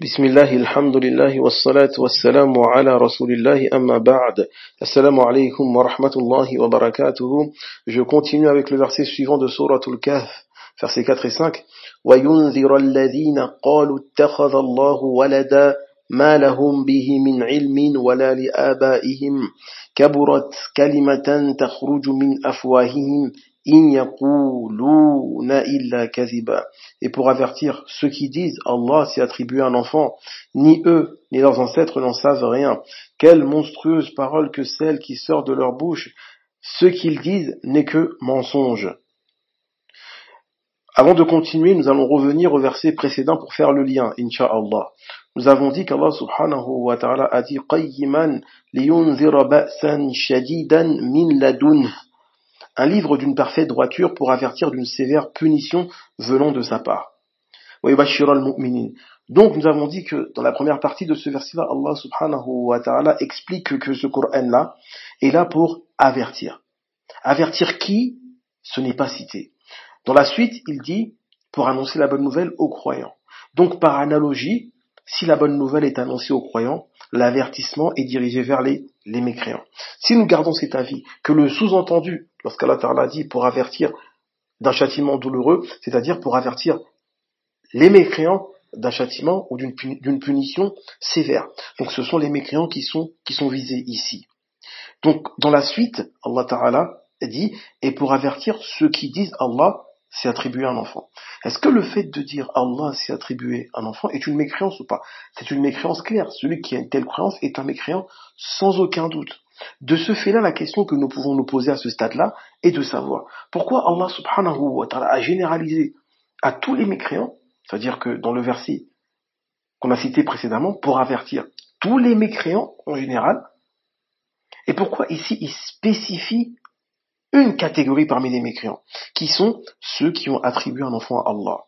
بسم الله الحمد لله والصلاة والسلام على رسول الله أما بعد. Assalamu alaykum wa rahmatullahi wa barakatuhu. Je continue avec le verset suivant de Sourate Al-Kahf, versets 4 et 5. وَيُنذِرَ الَّذِينَ قَالُوا اتَّخَذَ اللَّهُ وَلَدًا مَا لَهُم بِهِ مِنْ عِلْمٍ وَلَا لِآبَائِهِمْ كَبُرَتْ كَلِمَةً تَخْرُجُ مِنْ أَفْوَاهِهِمْ إِنْ يَقُولُونَ إِلَّا كَذِبًا. Et pour avertir ceux qui disent Allah s'est attribué un enfant, ni eux, ni leurs ancêtres n'en savent rien. Quelle monstrueuse parole que celle qui sort de leur bouche. Ce qu'ils disent n'est que mensonge. Avant de continuer, nous allons revenir au verset précédent pour faire le lien, Inch'Allah. Nous avons dit qu'Allah subhanahu wa ta'ala a dit قَيِّمًا لِيُنذِرَ بَأْسًا شَدِيدًا مِنْ لَدُنْهُ. Un livre d'une parfaite droiture pour avertir d'une sévère punition venant de sa part. وَيُبَشِّرَ الْمُؤْمِنِينَ. Donc nous avons dit que dans la première partie de ce verset-là, Allah subhanahu wa ta'ala explique que ce Coran-là est là pour avertir. Avertir qui? Ce n'est pas cité. Dans la suite, il dit pour annoncer la bonne nouvelle aux croyants. Donc par analogie, si la bonne nouvelle est annoncée aux croyants, l'avertissement est dirigé vers les mécréants. Si nous gardons cet avis, que le sous-entendu, lorsqu'Allah Ta'ala dit pour avertir d'un châtiment douloureux, c'est-à-dire pour avertir les mécréants d'un châtiment ou d'une punition sévère. Donc ce sont les mécréants qui sont visés ici. Donc dans la suite, Allah Ta'ala dit, et pour avertir ceux qui disent Allah s'est attribué un enfant. Est-ce que le fait de dire Allah s'est attribué un enfant est une mécréance ou pas? C'est une mécréance claire. Celui qui a une telle croyance est un mécréant sans aucun doute. De ce fait-là, la question que nous pouvons nous poser à ce stade-là est de savoir pourquoi Allah subhanahu wa ta'ala a généralisé à tous les mécréants, c'est-à-dire que dans le verset qu'on a cité précédemment, pour avertir tous les mécréants en général, et pourquoi ici il spécifie une catégorie parmi les mécréants, qui sont ceux qui ont attribué un enfant à Allah.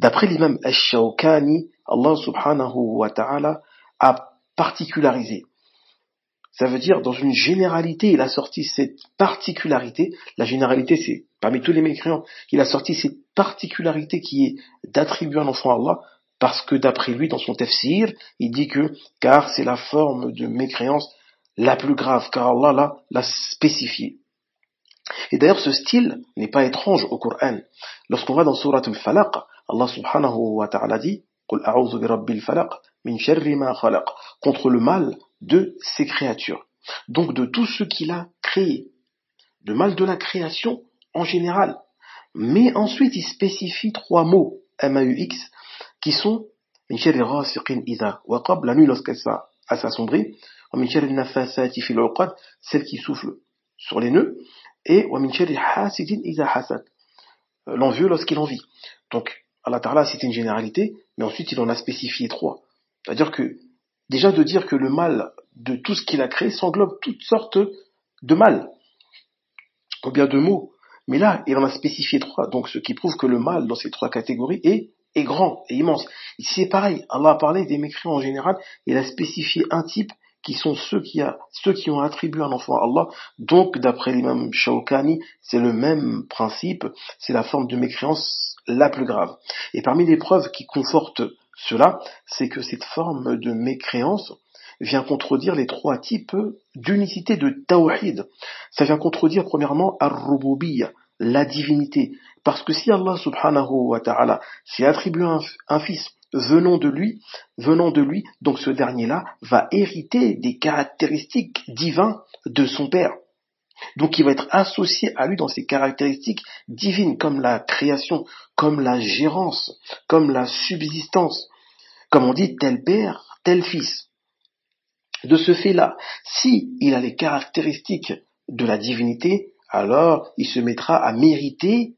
D'après l'imam Ash-Shawkani, Allah subhanahu wa ta'ala a particularisé. Ça veut dire, dans une généralité, il a sorti cette particularité. La généralité, c'est parmi tous les mécréants, il a sorti cette particularité qui est d'attribuer un enfant à Allah, parce que d'après lui, dans son tafsir, il dit que, car c'est la forme de mécréance la plus grave, car Allah l'a spécifié. Et d'ailleurs, ce style n'est pas étrange au Coran. Lorsqu'on va dans Surat Al-Falaq, Allah subhanahu wa ta'ala dit قُلْ أَعُوذُ بِرَبِّ الْفَلَقِ مِنْ شَرِّ مَا خَلَقَ, contre le mal de ses créatures. Donc de tout ce qu'il a créé. Le mal de la création en général. Mais ensuite, il spécifie trois mots, M-A-U-X, qui sont مِنْ شَرِّ غَاسِقٍ إِذَا وَقَبْ, la nuit lorsqu'elle s'assombrit, وَمِنْ شَرِّ النَّفَّاثَاتِ فِي الْعُقَدِ, celle qui souffle sur les nœuds, et وَمِنْ شَرِّ حَاسِدٍ إِذَا حَسَدَ, l'envieux lorsqu'il envie. Donc, Allah Ta'ala c'est une généralité, mais ensuite il en a spécifié trois. C'est-à-dire que, déjà de dire que le mal de tout ce qu'il a créé s'englobe toutes sortes de mal, ou bien de maux. Mais là, il en a spécifié trois, donc ce qui prouve que le mal dans ces trois catégories est grand, et immense. Ici c'est pareil, Allah a parlé des mécréants en général, il a spécifié un type qui sont ceux qui ont attribué un enfant à Allah. Donc, d'après l'imam Shawkani, c'est le même principe, c'est la forme de mécréance la plus grave. Et parmi les preuves qui confortent cela, c'est que cette forme de mécréance vient contredire les trois types d'unicité de tawhid. Ça vient contredire premièrement ar-rububiyya, la divinité. Parce que si Allah subhanahu wa ta'ala s'est attribué un fils venant de lui, donc ce dernier-là va hériter des caractéristiques divines de son père. Donc il va être associé à lui dans ses caractéristiques divines, comme la création, comme la gérance, comme la subsistance. Comme on dit, tel père, tel fils. De ce fait-là, si il a les caractéristiques de la divinité, alors il se mettra à mériter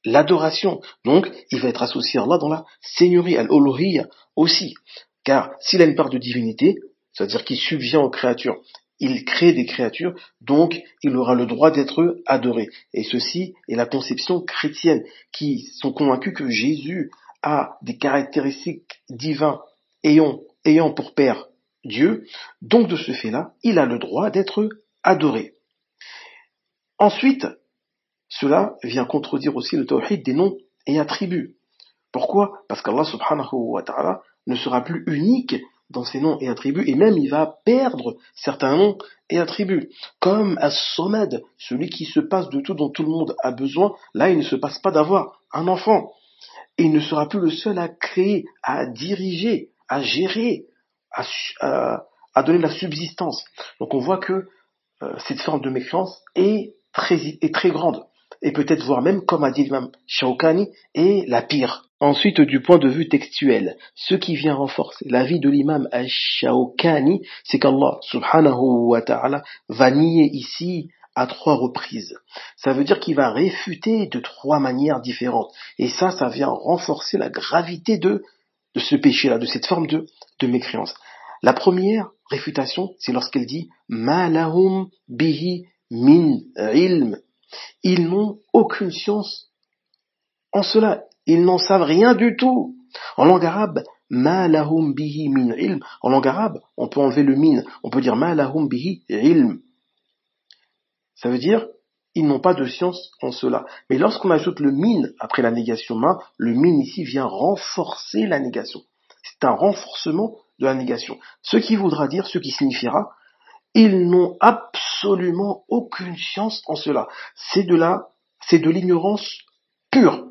l'adoration. Donc, il va être associé à Allah dans la seigneurie, al-uluhiyya aussi. Car s'il a une part de divinité, c'est-à-dire qu'il subvient aux créatures, il crée des créatures, donc il aura le droit d'être adoré. Et ceci est la conception chrétienne, qui sont convaincus que Jésus a des caractéristiques divines ayant pour père Dieu. Donc de ce fait-là, il a le droit d'être adoré. Ensuite, cela vient contredire aussi le tawhid des noms et attributs. Pourquoi? Parce qu'Allah subhanahu wa ta'ala ne sera plus unique dans ses noms et attributs, et même il va perdre certains noms et attributs. Comme As-Samad, celui qui se passe de tout dont tout le monde a besoin, là il ne se passe pas d'avoir un enfant. Et il ne sera plus le seul à créer, à diriger, à gérer, à donner la subsistance. Donc on voit que cette forme de méfiance est très grande. Et peut-être voire même, comme a dit l'imam Shawkani, est la pire. Ensuite, du point de vue textuel, ce qui vient renforcer l'avis de l'imam Shawkani, c'est qu'Allah subhanahu wa ta'ala va nier ici à 3 reprises. Ça veut dire qu'il va réfuter de 3 manières différentes. Et ça vient renforcer la gravité de ce péché-là, de cette forme de mécréance. La première réfutation, c'est lorsqu'elle dit « Ma lahum bihi min ilm ». Ils n'ont aucune science en cela. Ils n'en savent rien du tout. En langue arabe, ma lahum bihi min ilm. En langue arabe, on peut enlever le min. On peut dire ma lahum bihi ilm. Ça veut dire, ils n'ont pas de science en cela. Mais lorsqu'on ajoute le min après la négation ma, le min ici vient renforcer la négation. C'est un renforcement de la négation. Ce qui voudra dire, ce qui signifiera, ils n'ont absolument aucune science en cela. C'est de l'ignorance pure.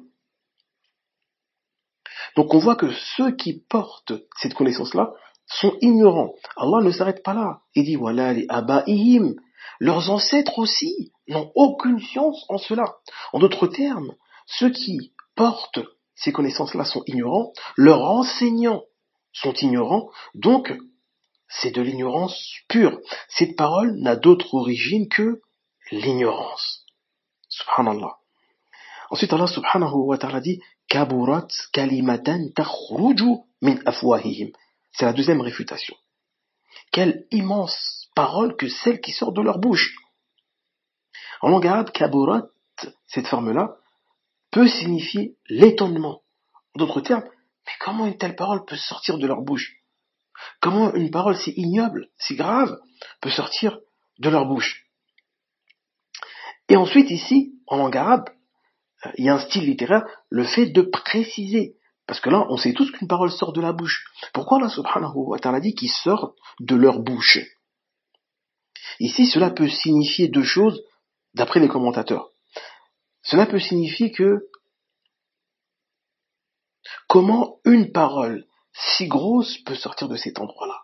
Donc on voit que ceux qui portent cette connaissance-là sont ignorants. Allah ne s'arrête pas là. Il dit voilà les abaihim. Leurs ancêtres aussi n'ont aucune science en cela. En d'autres termes, ceux qui portent ces connaissances-là sont ignorants. Leurs enseignants sont ignorants. Donc c'est de l'ignorance pure. Cette parole n'a d'autre origine que l'ignorance. Subhanallah. Ensuite, Allah subhanahu wa ta'ala dit Kaburat kalimatan takhruju min afwahihim. C'est la deuxième réfutation. Quelle immense parole que celle qui sort de leur bouche. En langue arabe, kaburat, cette forme-là, peut signifier l'étonnement. En d'autres termes, mais comment une telle parole peut sortir de leur bouche? Comment une parole si ignoble, si grave, peut sortir de leur bouche? Et ensuite, ici, en langue arabe, il y a un style littéraire, le fait de préciser. Parce que là, on sait tous qu'une parole sort de la bouche. Pourquoi Allah subhanahu wa ta'ala dit qu'il sort de leur bouche? Ici, cela peut signifier 2 choses, d'après les commentateurs. Cela peut signifier que comment une parole si grosse peut sortir de cet endroit-là?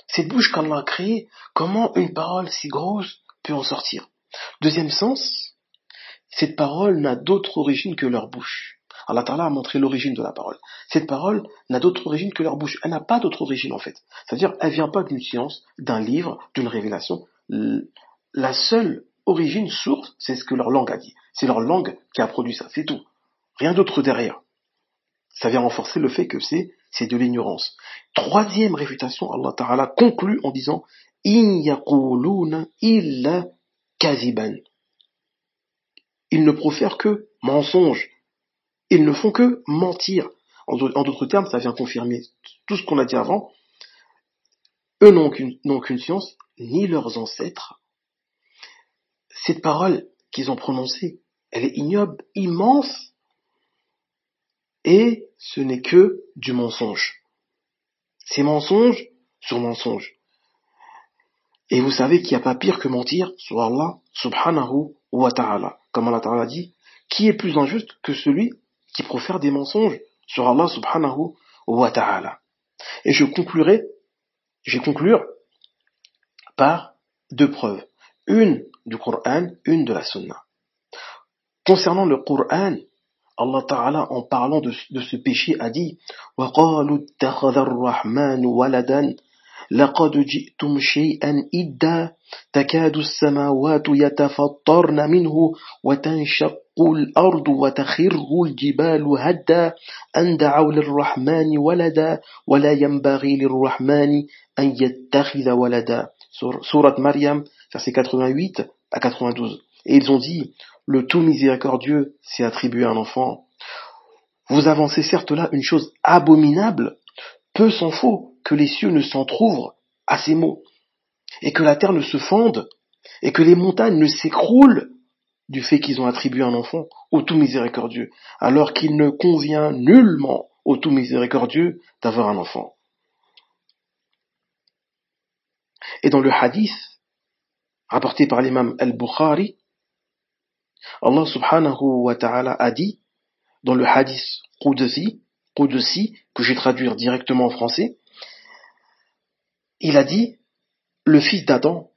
Cette bouche qu'Allah a créée, comment une parole si grosse peut en sortir? Deuxième sens, cette parole n'a d'autre origine que leur bouche. Allah Ta'ala a montré l'origine de la parole. Cette parole n'a d'autre origine que leur bouche. Elle n'a pas d'autre origine en fait. C'est-à-dire, elle vient pas d'une science, d'un livre, d'une révélation. La seule origine, source, c'est ce que leur langue a dit. C'est leur langue qui a produit ça, c'est tout. Rien d'autre derrière. Ça vient renforcer le fait que c'est de l'ignorance. Troisième réfutation, Allah Ta'ala conclut en disant In yaquluna illa kaziban. Ils ne profèrent que mensonges. Ils ne font que mentir. En d'autres termes, ça vient confirmer tout ce qu'on a dit avant. Eux n'ont qu'une science, ni leurs ancêtres. Cette parole qu'ils ont prononcée, elle est ignoble, immense, et ce n'est que du mensonge. C'est mensonge sur mensonge. Et vous savez qu'il n'y a pas pire que mentir sur Allah subhanahu wa ta'ala. Comme Allah Ta'ala dit, qui est plus injuste que celui qui profère des mensonges sur Allah subhanahu wa ta'ala. Et je vais conclure par 2 preuves. Une du Coran, une de la Sunna. Concernant le Coran, Allah Ta'ala, en parlant de ce péché, a dit وَقَالُوا اتَّخَذَ الرَّحْمَنُ وَلَدًا لَقَدْ جِئْتُمْ شَيْئًا إِدًّا تَكَادُ السَّمَاوَاتُ يَتَفَطَّرْنَ مِنْهُ وَتَنشَقُّ الْأَرْضُ وَتَخِرُّ الْجِبَالُ هَدًّا أَنْ دَعَوْا لِلرَّحْمَنِ وَلَدًا وَلَا يَنبَغِي لِلرَّحْمَنِ أَنْ يَتَّخِذَ وَلَدًا. Sourate Maryam, versets 88 à 92. Et ils ont dit, le tout miséricordieux s'est attribué à un enfant. Vous avancez certes là une chose abominable, peu s'en faut que les cieux ne s'entr'ouvrent à ces mots, et que la terre ne se fende, et que les montagnes ne s'écroulent du fait qu'ils ont attribué un enfant au tout miséricordieux, alors qu'il ne convient nullement au tout miséricordieux d'avoir un enfant. Et dans le hadith rapporté par l'imam al-Bukhari, Allah subhanahu wa ta'ala a dit, dans le hadith Qudsi, que je vais traduire directement en français, il a dit, le fils d'Adam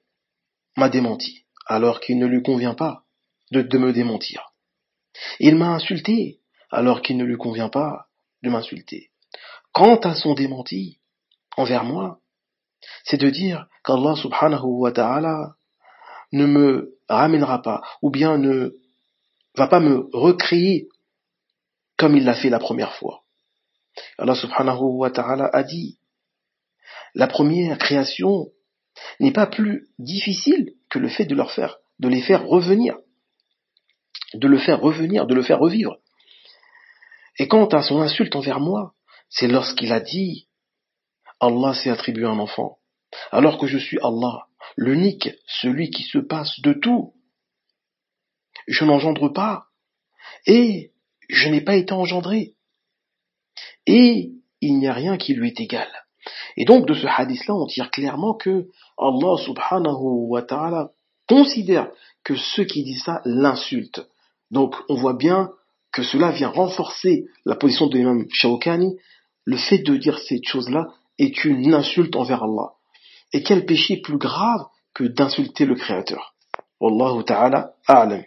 m'a démenti, alors qu'il ne lui convient pas de me démentir. Il m'a insulté, alors qu'il ne lui convient pas de m'insulter. Quant à son démenti envers moi, c'est de dire qu'Allah subhanahu wa ta'ala ne me ramènera pas, ou bien ne va pas me recréer comme il l'a fait la première fois. Allah subhanahu wa ta'ala a dit, la première création n'est pas plus difficile que le fait de les faire revenir, de le faire revivre. Et quant à son insulte envers moi, c'est lorsqu'il a dit, Allah s'est attribué un enfant, alors que je suis Allah, l'unique, celui qui se passe de tout. Je n'engendre pas, et je n'ai pas été engendré, et il n'y a rien qui lui est égal. Et donc de ce hadith-là, on tire clairement que Allah subhanahu wa ta'ala considère que ceux qui disent ça l'insultent. Donc on voit bien que cela vient renforcer la position de l'imam Shawkani. Le fait de dire cette chose-là est une insulte envers Allah. Et quel péché plus grave que d'insulter le Créateur. Wallahu ta'ala a'lam.